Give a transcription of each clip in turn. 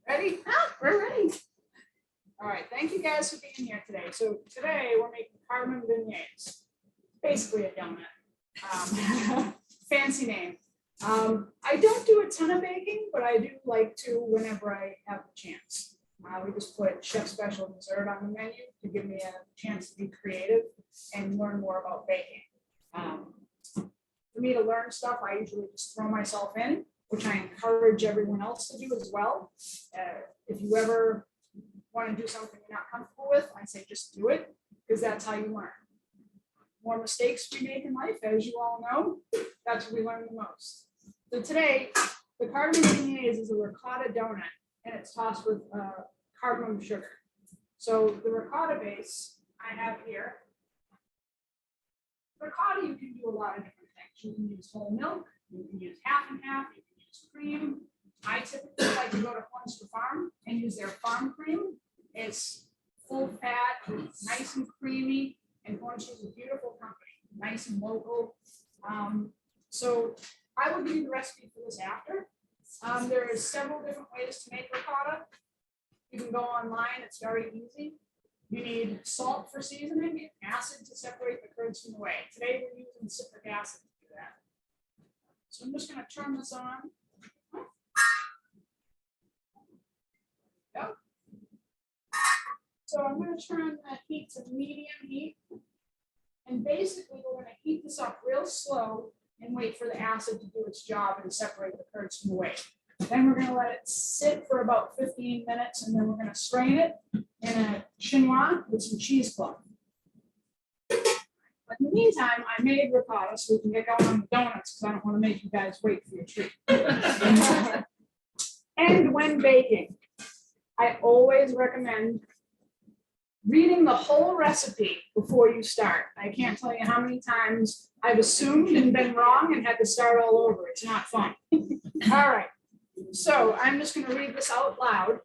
Ready? We're ready. All right, thank you guys for being here today. So today we're making cardamom beignets. Basically a donut. Fancy name. I don't do a ton of baking, but I do like to whenever I have the chance. We just put chef special dessert on the menu to give me a chance to be creative and learn more about baking. For me to learn stuff, I usually just throw myself in, which I encourage everyone else to do as well. If you ever want to do something you're not comfortable with, I say just do it, because that's how you learn. More mistakes we make in life, as you all know, that's where we learn the most. So today, the cardamom beignets is a ricotta donut, and it's tossed with cardamom sugar. So the ricotta base I have here, ricotta you can do a lot of different things. You can use whole milk, you can use half and half, you can use cream. I typically like to go to Conte Farm and use their farm cream. It's full fat, it's nice and creamy, and Conte is a beautiful company, nice and local. So I will give you the recipe for this after. There are several different ways to make ricotta. You can go online, it's very easy. You need salt for seasoning and acid to separate the curds from the whey. Today we're using citric acid to do that. So I'm just going to turn this on. Go. So I'm going to turn the heat to medium heat. And basically we're going to heat this up real slow and wait for the acid to do its job and separate the curds from the whey. Then we're going to let it sit for about 15 minutes, and then we're going to strain it in a chinois with some cheesecloth. But in the meantime, I made ricotta so we can get going on the donuts, because I don't want to make you guys wait for your treat. And when baking, I always recommend reading the whole recipe before you start. I can't tell you how many times I've assumed and been wrong and had to start all over. It's not fun. All right. So I'm just going to read this out loud.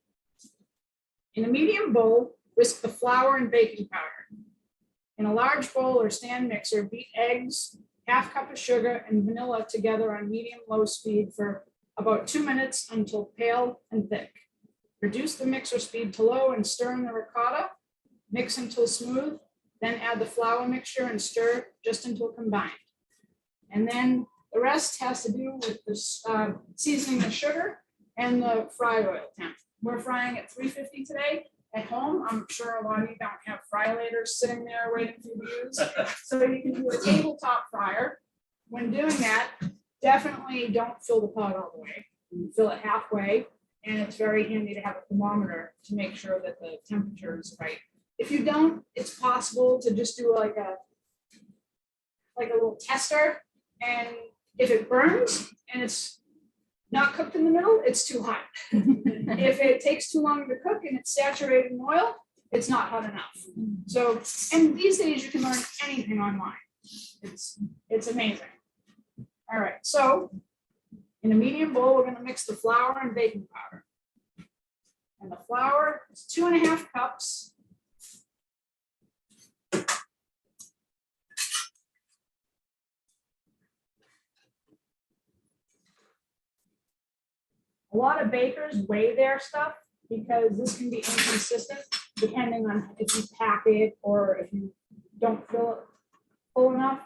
In a medium bowl, whisk the flour and baking powder. In a large bowl or stand mixer, beat eggs, half cup of sugar, and vanilla together on medium-low speed for about 2 minutes until pale and thick. Reduce the mixer speed to low and stir in the ricotta. Mix until smooth, then add the flour mixture and stir just until combined. And then the rest has to do with this seasoning the sugar and the fry oil temp. We're frying at 350 today. At home, I'm sure a lot of you don't have fry-laters sitting there waiting for you to use. So you can do a tabletop fryer. When doing that, definitely don't fill the pot all the way. Fill it halfway, and it's very handy to have a thermometer to make sure that the temperature is right. If you don't, it's possible to just do like a little tester, and if it burns and it's not cooked in the middle, it's too hot. If it takes too long to cook and it's saturated in oil, it's not hot enough. So, and these days you can learn anything online. It's amazing. All right, so in a medium bowl, we're going to mix the flour and baking powder. And the flour is 2.5 cups. A lot of bakers weigh their stuff because this can be inconsistent depending on if you pack it or if you don't fill it full enough.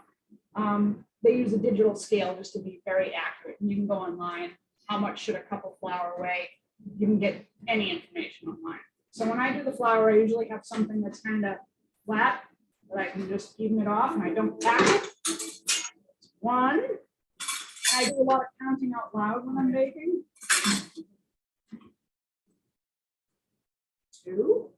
They use a digital scale just to be very accurate. And you can go online. How much should a cup of flour weigh? You can get any information online. So when I do the flour, I usually have something that's kind of flat that I can just even it off, and I don't pack it. One. I do a lot of counting out loud when I'm baking. 2.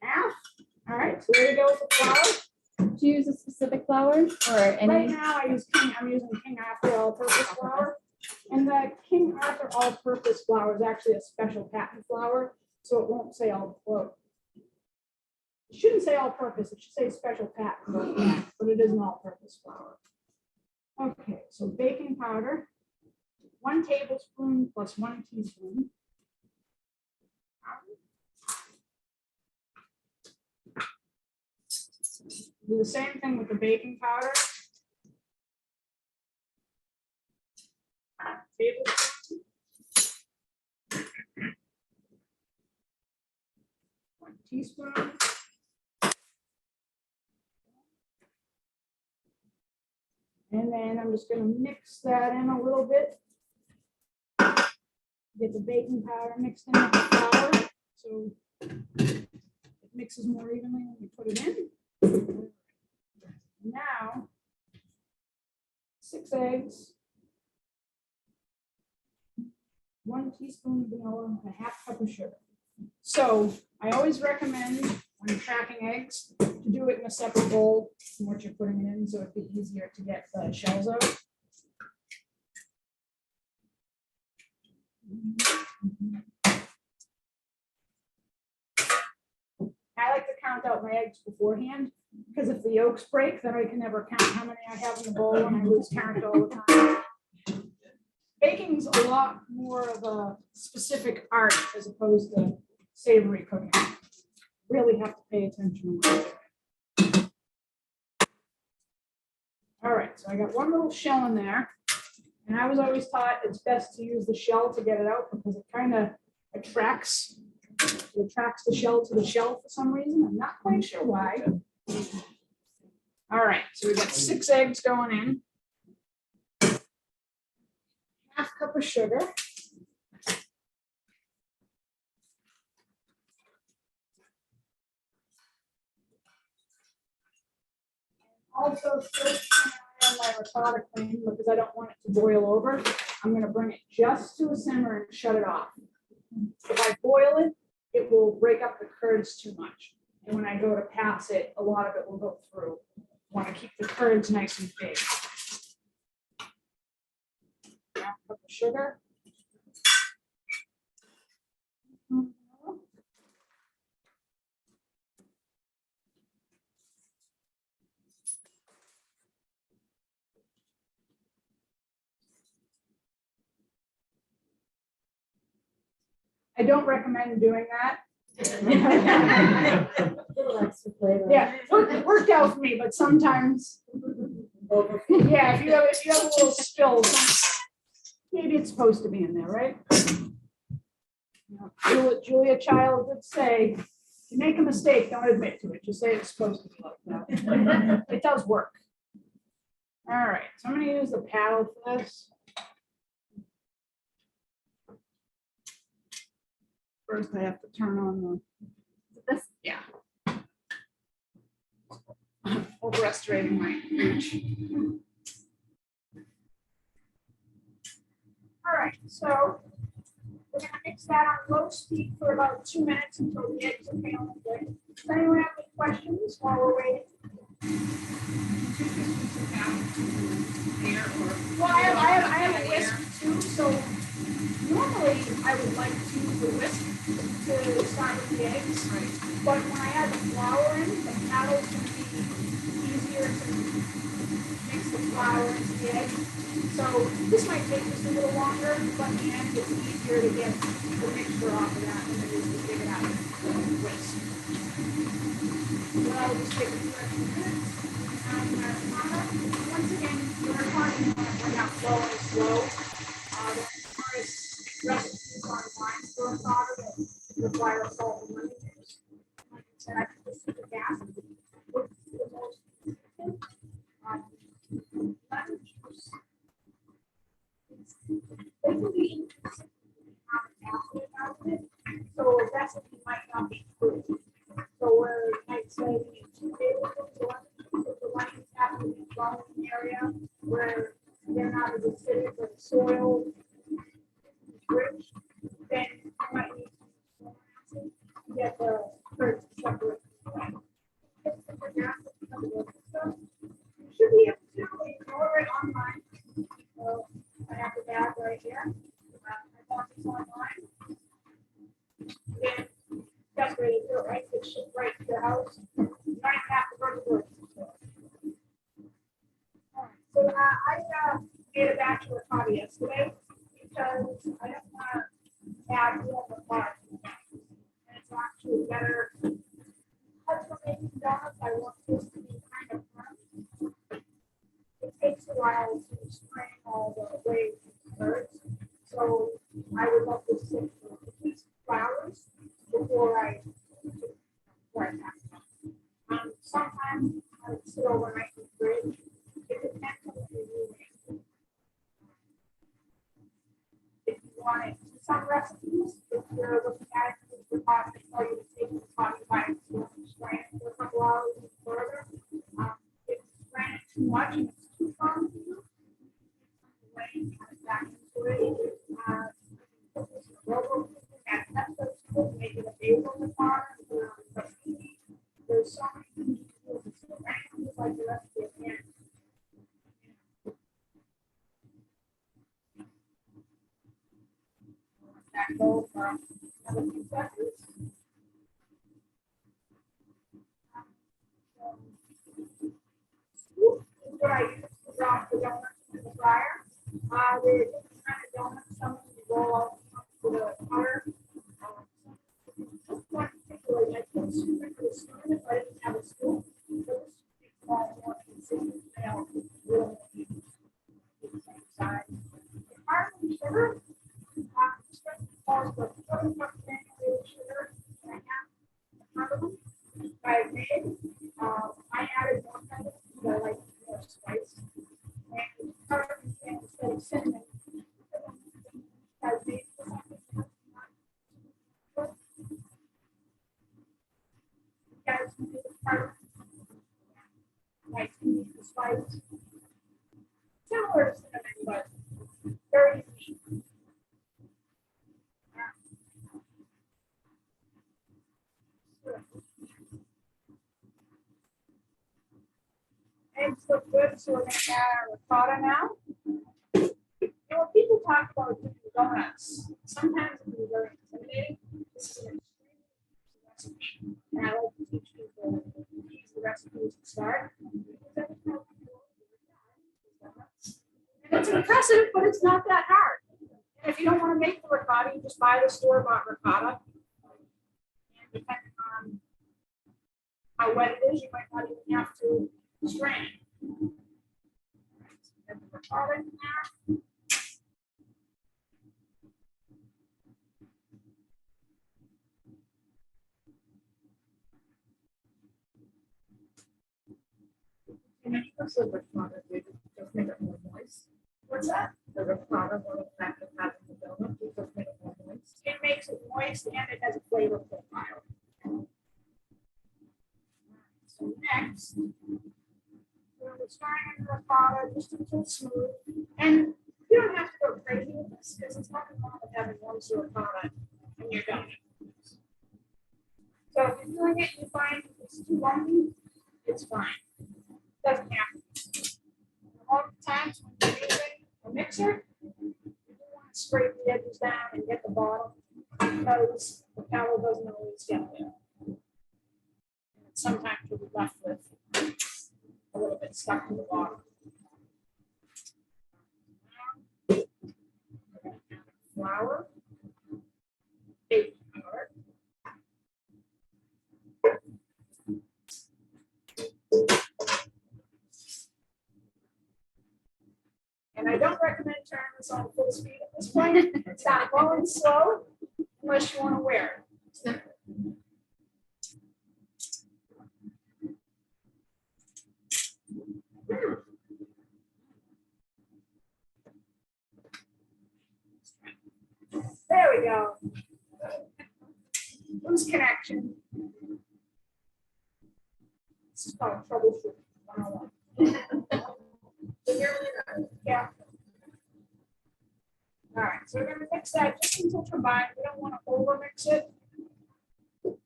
Half. All right, so there you go with the flour. Do you use a specific flour or any? Right now I'm using King Arthur all-purpose flour. And the King Arthur all-purpose flour is actually a special patent flour, so it won't say all. Well, it shouldn't say all-purpose. It should say special patent, but it is an all-purpose flour. Okay, so baking powder, 1 tablespoon plus 1 teaspoon. Do the same thing with the baking powder. Tablespoon. 1 teaspoon. And then I'm just gonna mix that in a little bit. Get the baking powder mixed in with the flour, so it mixes more evenly when we put it in. Now, 6 eggs, 1 teaspoon of vanilla, and a 1/2 cup of sugar. So I always recommend when cracking eggs to do it in a separate bowl from what you're putting it in, so it'd be easier to get the shells out. I like to count out my eggs beforehand, because if the yolks break, then I can never count how many I have in the bowl and I lose count all the time. Baking's a lot more of a specific art as opposed to savory cooking. Really have to pay attention to what you're doing. All right, so I got one little shell in there, and I was always taught it's best to use the shell to get it out because it kind of attracts the shell to the shell for some reason. I'm not quite sure why. All right, so we got 6 eggs going in. 1/2 cup of sugar. Also, still on my ricotta cream because I don't want it to boil over. I'm going to bring it just to a simmer and shut it off. If I boil it, it will break up the curds too much. And when I go to pass it, a lot of it will go through. I want to keep the curds nice and big. 1/2 cup of sugar. I don't recommend doing that. Yeah, worked out for me, but sometimes, yeah, if you have a little spill, maybe it's supposed to be in there, right? Julia Child would say, if you make a mistake, don't admit to it. Just say it's supposed to be like that. It does work. All right, so I'm going to use the paddle for this. First, I have to turn on this. Yeah. Overestimating my reach. All right, so we're going to mix that on low speed for about 2 minutes until the eggs are feeling good. Does anyone have any questions while we're waiting? Well, I have a whisk too, so normally I would like to use the whisk to start with the eggs, right. But when I add the flour in, the paddle's going to be easier to mix the flour into the egg. So this might take just a little longer, but in the end it's easier to get the mixture off of that than it is to dig it out with the whisk. So I'll just take a few extra minutes. Once again, your ricotta you want to bring out low and slow. There's recipes online for ricotta that require salt and lemon juice. Like I said, I can just put the gas. Lemon juice. It can be interesting about it, so a recipe might not be true. So where it might say 2 tablespoons of lemon juice, if the lemons happen to be growing in an area where they're not as acidic or the soil rich, then you might need to get the curds separate. You should be able to order it online. So I have the bag right here. I bought this online. Then separate it, right? It's shipped right to your house. You don't have to go to the grocery store. So I made a batch of ricotta yesterday because I don't want to add more ricotta. And it's actually better. As for making donuts, I want this to be kind sit for at least 2 hours before I pack them. Sometimes I would sit overnight in the fridge. It depends on what you're using. If you want it, some recipes, if you're looking at it, the pot, they tell you to take the pot by itself and strain it for a couple hours and further. If you strain it too much and it's too strong for you, rain kind of back into it. Put this in a rubber, add peppers, make it a basil in the pot. There's so many things you can do. It's so random, just like the recipe at the end. That goes for another few seconds. This is what I use to drop the donuts in the fryer. They're different kind of donuts. Some of them roll out to the cutter. Just one particularly, I put soup into the spoon if I didn't have a spoon. So this makes it all more consistent. I don't really need the same size. The carbon sugar, especially for the 40 cup granulated sugar, and I have a ton of them I've made. I added more kind of because I like more spice. And carbon instead of cinnamon, I've made guys can do the part like the spice. Similar to cinnamon, but very unique. Eggs look good, so we're going to add our ricotta now. You know, when people talk about doing donuts, sometimes it can be very intimidating. This is an extremely recipe, and I like to teach people easy recipes to start. And it's impressive, but it's not that hard. And if you don't want to make the ricotta, you just buy the store-bought ricotta. And depending on how wet it is, you might not even have to strain. Right, so we have the ricotta in there. And then you also ricotta, just make it more moist. What's that? The ricotta will affect the having the donut, you just make it more moist. It makes it moist and it has a flavor profile. So next, we're starting in the ricotta just until it's smooth. And you don't have to go crazy with this because it's nothing wrong with having one sort of ricotta and you're done. So if you're doing it and you find it's too lumpy, it's fine. Doesn't happen. All the times when you're using a mixer, you don't want to scrape the edges down and get the bottom because the tallow doesn't always get there. And sometimes you'll be left with a little bit stuck to the bottom. Flour, baking powder. And I don't recommend turning this on full speed at this point. It's not going slow unless you want to wear it. There we go. Loose connection. This is called troubleshooting 101. Yeah. All right, so we're going to mix that just until combined. We don't want to over mix it. So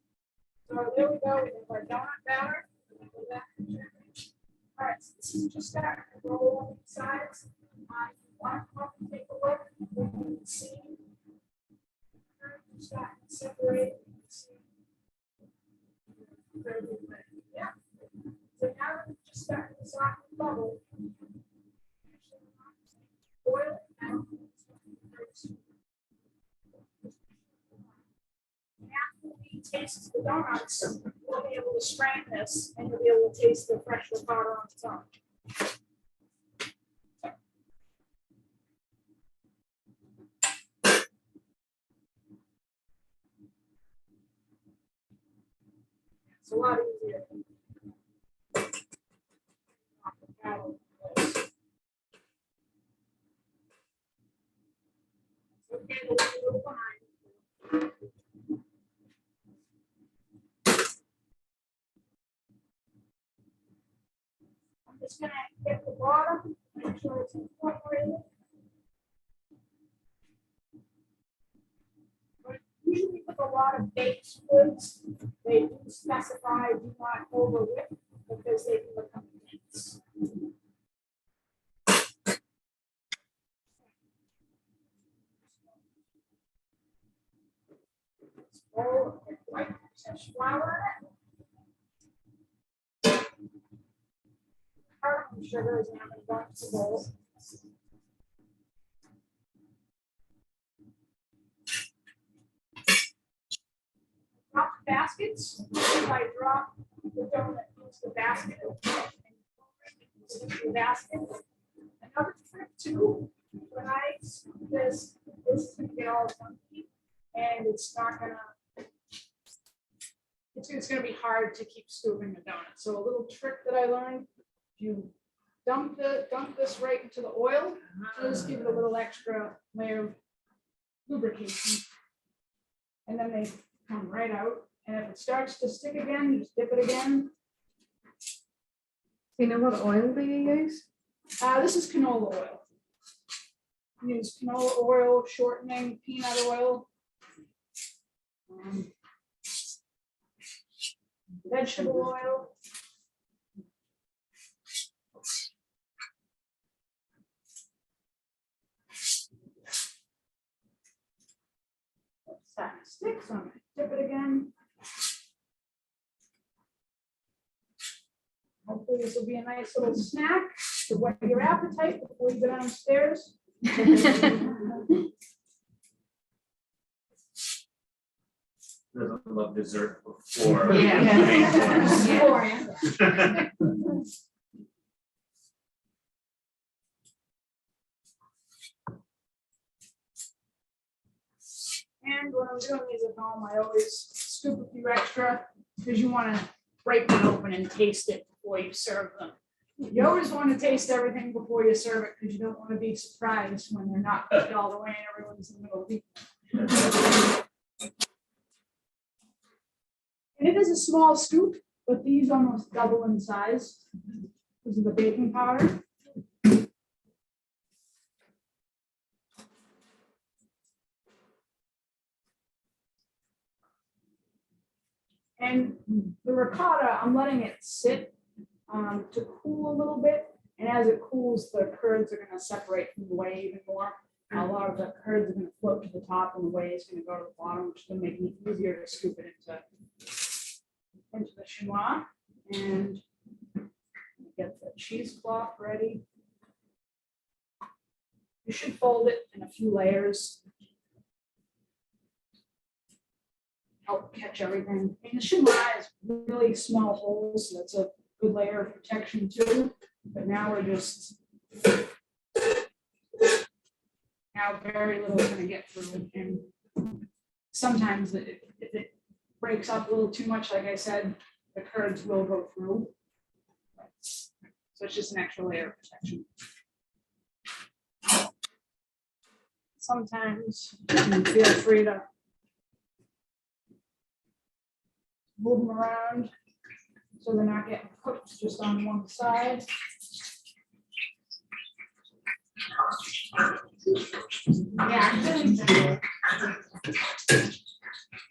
there we go. We have our donut batter. All right, so this is just starting to roll on the sides. Want to come and take a look. You can see. Starting to separate. Yeah. So now we're just starting to soften the bubble. Boil it down. After we taste the donuts, we'll be able to strain this and you'll be able to taste the fresh ricotta on its own. It's a lot easier. Off the paddle. It's okay to leave a little behind. I'm just gonna get the bottom, make sure it's incorporated. But usually with a lot of baked goods, they do specify do not over whip because they can become dense. Bowl of white flour in it. Cardamom sugar is now going to go into the bowl. Drop the baskets. If I drop the donut into the basket, into the basket. Another trick too, when I scoop this is going to get all funky, and it's not going to. It's going to be hard to keep scooping the donut. So a little trick that I learned: you dump this right into the oil, just give it a little extra layer of lubrication, and then they come right out. And if it starts to stick again, just dip it again. You know what oil do you use? This is canola oil. Use canola oil, shortening, peanut oil, vegetable oil. Starting to stick, so I'm going to dip it again. Hopefully this will be a nice little snack to whet your appetite before you go downstairs. Doesn't love dessert before. Yeah. And when I'm doing these at home, I always scoop a few extra because you want to break them open and taste it before you serve them. You always want to taste everything before you serve it because you don't want to be surprised when they're not cooked all the way and everyone's in the middle of eating. And it is a small scoop, but these almost double in size because of the baking powder. And the ricotta, I'm letting it sit to cool a little bit. And as it cools, the curds are going to separate from the whey even more. A lot of the curds are going to float to the top and the whey is going to go to the bottom, which is going to make it easier to scoop it into the chinois. And get the cheesecloth ready. You should fold it in a few layers. Help catch everything. I mean, the chinois is really small holes, so that's a good layer of protection too. But now we're just very little is going to get through, and sometimes if it breaks up a little too much, like I said, the curds will go through. So it's just an extra layer of protection. Sometimes you feel free to move them around so they're not getting cooked just on one side. Yeah.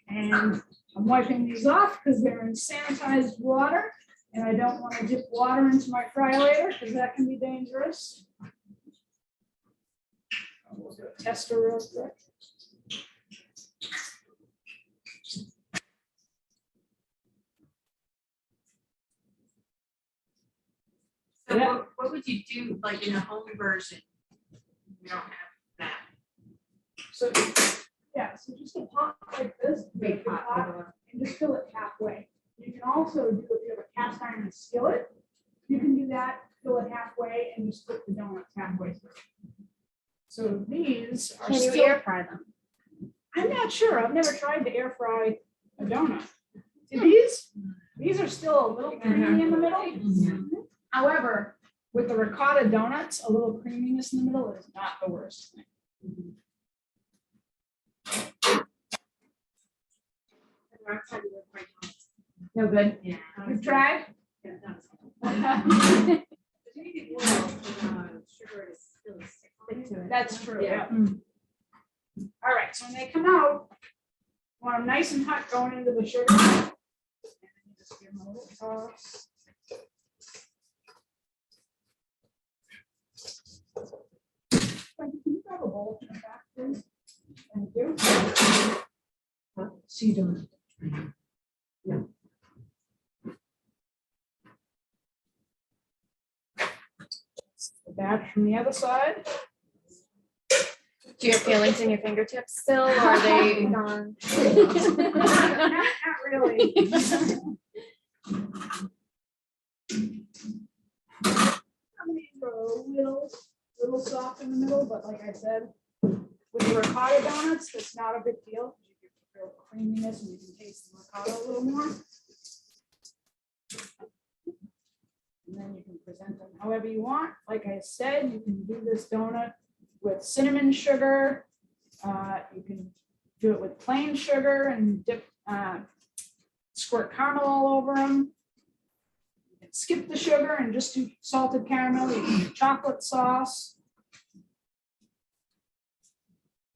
And I'm wiping these off because they're in sanitized water, and I don't want to dip water into my fryer because that can be dangerous. We'll do a tester real quick. So what would you do like in a home version? You don't have that. So, yeah, so just a pot like this, big pot, and just fill it halfway. You can also do, if you have a cast iron skillet, you can do that, fill it halfway, and just put the donuts halfway through. So these are Can you still, air fry them? I'm not sure, I've never tried to air fry a donut. Do these? These are still a little creamy in the middle. However, with the ricotta donuts, a little creaminess in the middle is not the worst thing. No good. Yeah. You've tried? Yeah, that's- That's If anything oil, sugar is really stick to it. true, Yeah. yeah. All right, so when they come out, want them nice and hot going into the sugar. And then you just give them a little toss. Can you grab a bowl in the back, please? Thank you. So you don't. The batch from the other side. Do you have feelings in your fingertips still, or are they gone? Not really. I'm gonna go a little soft in the middle, but like I said, with the ricotta donuts, that's not a big deal. You get the real creaminess and you can taste the ricotta a little more. And then you can present them however you want. Like I said, you can do this donut with cinnamon sugar. You can do it with plain sugar and dip, squirt caramel all over them. You can skip the sugar and just do salted caramel. You can do chocolate sauce.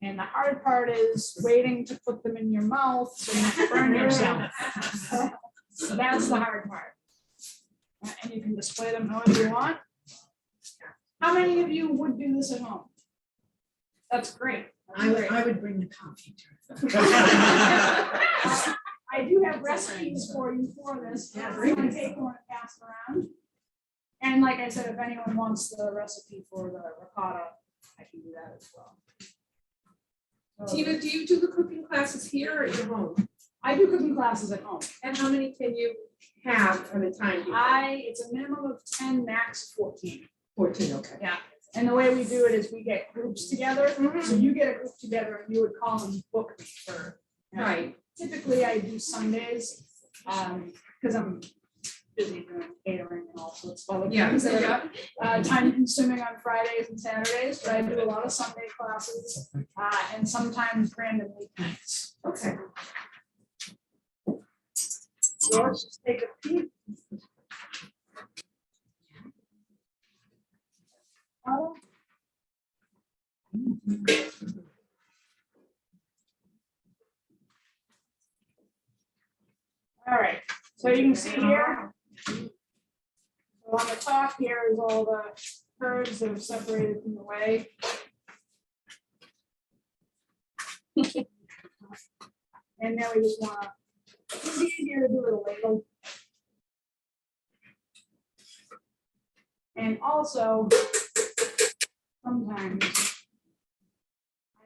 And the hard part is waiting to put them in your mouth so you don't burn yourself. So that's the hard part. And you can display them however you want. How many of you would do this at home? That's great. That's great. I would bring the coffee to it. I do have recipes for you for this. Yeah, I'm gonna take one and pass around. And like I said, if anyone wants the recipe for the ricotta, I can do that as well. So, Tina, do you do the cooking classes here or at your home? I do cooking classes at home. And how many can you have at a time? It's a minimum of 10, max 14. 14, okay. Yeah. And the way we do it is we get groups together. So you get a group together and you would call and book me for. Right. Typically I do Sundays, because I'm busy doing catering and all sorts of other Yeah, things that yeah. are time consuming on Fridays and Saturdays, but I do a lot of Sunday classes, and sometimes random weeknights. Okay. So let's just take a peek. All right, so you can see here. So on the top here is all the curves that are separated from the whey. And then we just want it's easier to do with a ladle. And also, sometimes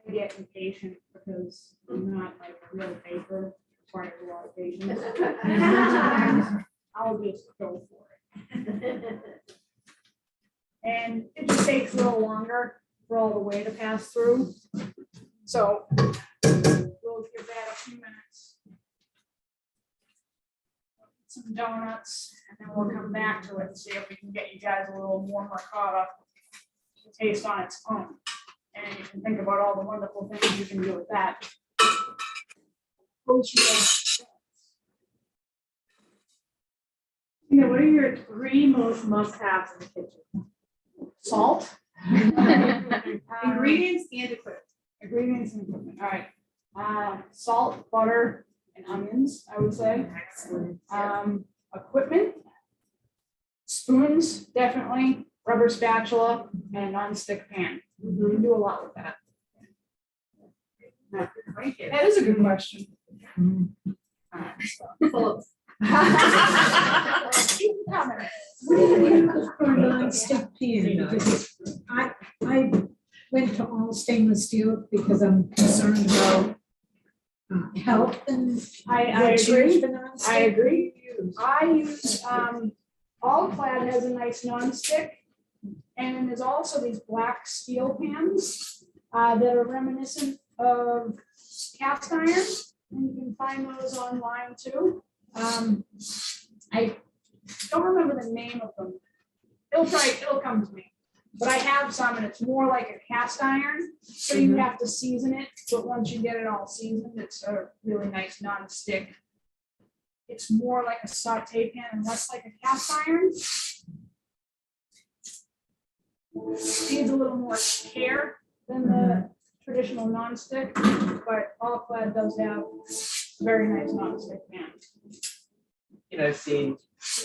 I get impatient because I'm not like a real baker, requires a lot of patience. And sometimes I'll just go for it. And it just takes a little longer for all the whey to pass through. So we'll give that a few minutes. Some donuts, and then we'll come back to it and see if we can get you guys a little more ricotta to taste on its own. And you can think about all the wonderful things you can do with that. You know, what are your 3 most must-haves in the kitchen? Salt. Ingredients and equipment. Ingredients and equipment, all right. Salt, butter, and onions, I would say. Excellent. Equipment. Spoons, definitely, rubber spatula, and a non-stick pan. You can do a lot with that. That is a good question. All right, so. Keep coming. Or non-stick pan, because I went to all stainless steel because I'm concerned about health and. I what's agree. used for non-stick. I agree. I use, All Clad has a nice non-stick. And then there's also these black steel pans that are reminiscent of cast iron. And you can find those online too. I don't remember the name of them. It'll come to me. But I have some and it's more like a cast iron, so you have to season it, but once you get it all seasoned, it's a really nice non-stick. It's more like a saute pan and less like a cast iron. Needs a little more care than the traditional non-stick, but All-Clad does have a very nice non-stick pan. You know, I've seen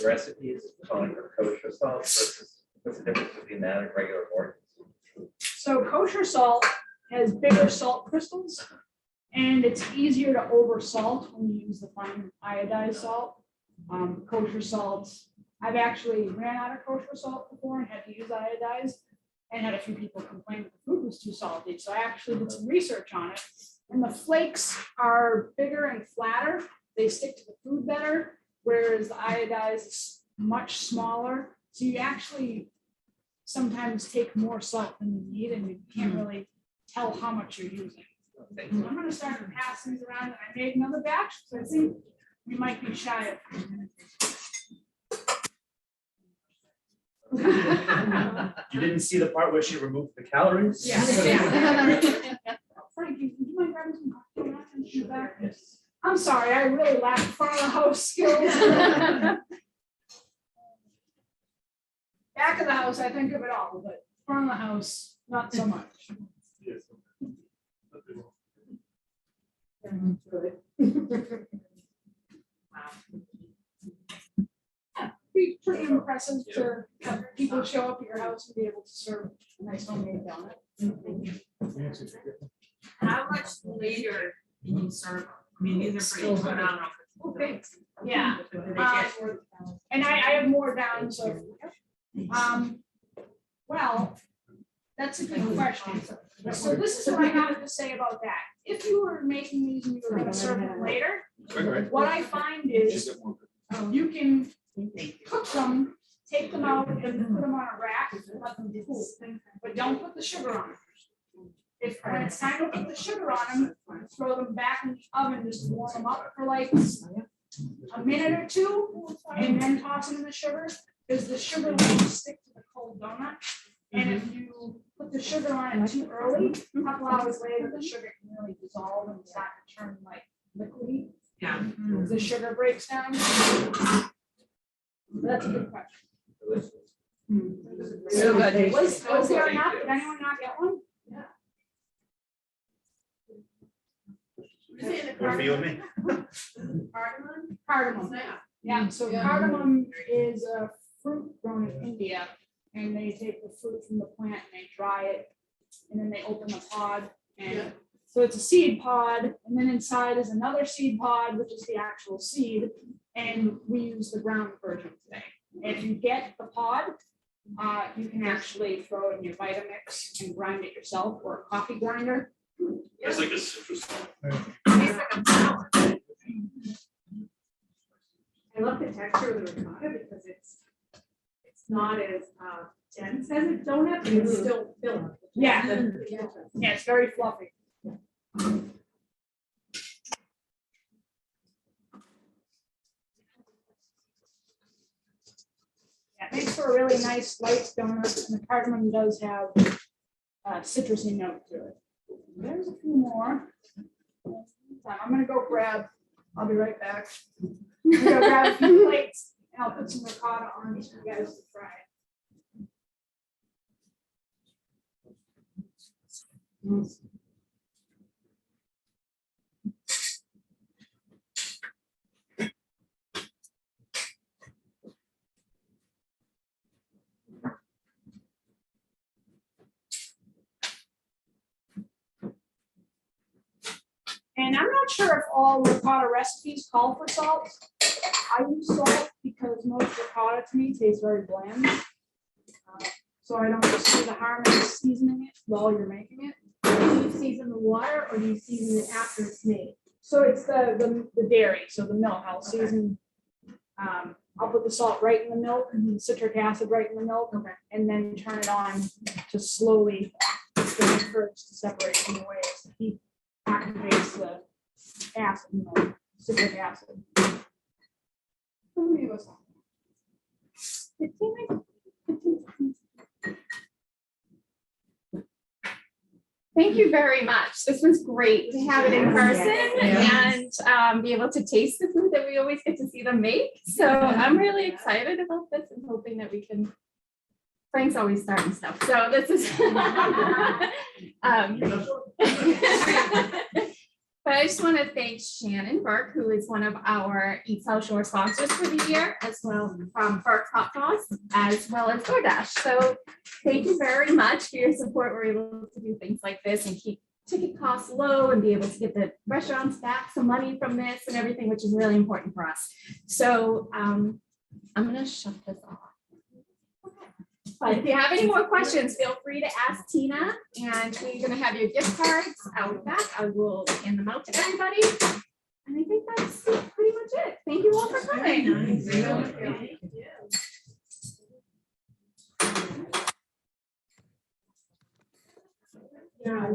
recipes calling for kosher salt versus, what's the difference between that and regular Morton's? So kosher salt has bigger salt crystals, and it's easier to over salt when you use the fine iodized salt. Kosher salts, I've actually ran out of kosher salt before and had to use iodized, and had a few people complain that the food was too salty. So I actually did some research on it, and the flakes are bigger and flatter. They stick to the food better, whereas the iodized is much smaller. So you actually sometimes take more salt than you need, and you can't really tell how much you're using. I'm gonna start to pass these around, and I made another batch, so I think we might be shy of. You didn't see the part where she removed the calories? Frankie, would you mind grabbing some coffee napkins in the back? I'm sorry, I really lack front of the house skills. Back of the house, I think of it all, but front of the house, not so much. Be pretty impressive to have people show up at your house and be able to serve a nice homemade donut. How much later can you serve them? I mean, these are pretty phenomenal. Okay, yeah. Do they get- And I have more down, so. Well, that's a good question. So this is what I have to say about that. If you were making these and you were gonna serve them later, what I find is you can cook them, take them out and put them on a rack and let them cool, but don't put the sugar on them. If when it's time to put the sugar on them, throw them back in the oven, just warm them up for like a minute or two, and then toss them in the sugar, because the sugar will stick to the cold donut. And if you put the sugar on it too early, a couple hours later, the sugar can really dissolve and start to turn like liquidy. Yeah. The sugar breaks down. That's a good question. So good. Was there enough? Did anyone not get one? Good for you and me. Cardamom. Yeah, so cardamom is a fruit grown in India, and they take the fruit from the plant and they dry it, and then they open the pod, and so it's a seed pod, and then inside is another seed pod, which is the actual seed, and we use the ground version today. If you get the pod, you can actually throw it in your Vitamix and grind it yourself, or a coffee grinder. It's like a citrus. Tastes like a flower. I love the texture of the ricotta because it's not as dense as a donut, but it's still filling. Yeah, yeah, it's very fluffy. Yeah, it makes for a really nice light donut, and the cardamom does have a citrusy note to it. There's a few more. I'm gonna go grab, I'll be right back. I'm gonna go grab a few plates, and I'll put some ricotta on these for you guys to try. And I'm not sure if all ricotta recipes call for salt. I use salt because most ricotta to me tastes very bland. So I don't see the harm in seasoning it while you're making it. Do you season the water or do you season it after it's made? So it's the dairy, so the milk, I'll season. I'll put the salt right in the milk, and citric acid right in the milk, and then turn it on to slowly stir first to separate from the way the heat activates the acid, in the citric acid. How many of was. Thank you very much. This was great to have it in person and be able to taste the food that we always get to see them make. So I'm really excited about this and hoping that we can. Frank's always starting stuff, so this is. But I just want to thank Shannon Burke, who is one of our Eat South Shore sponsors for the year, as well from Burke Hot Sauce, as well as DoorDash. So thank you very much for your support. We're able to do things like this and keep ticket costs low and be able to get the restaurants back some money from this and everything, which is really important for us. So I'm gonna shut this off. But if you have any more questions, feel free to ask Tina, and we're gonna have your gift cards out back. I will hand them out to everybody. And I think that's pretty much it. Thank you all for coming. Yeah.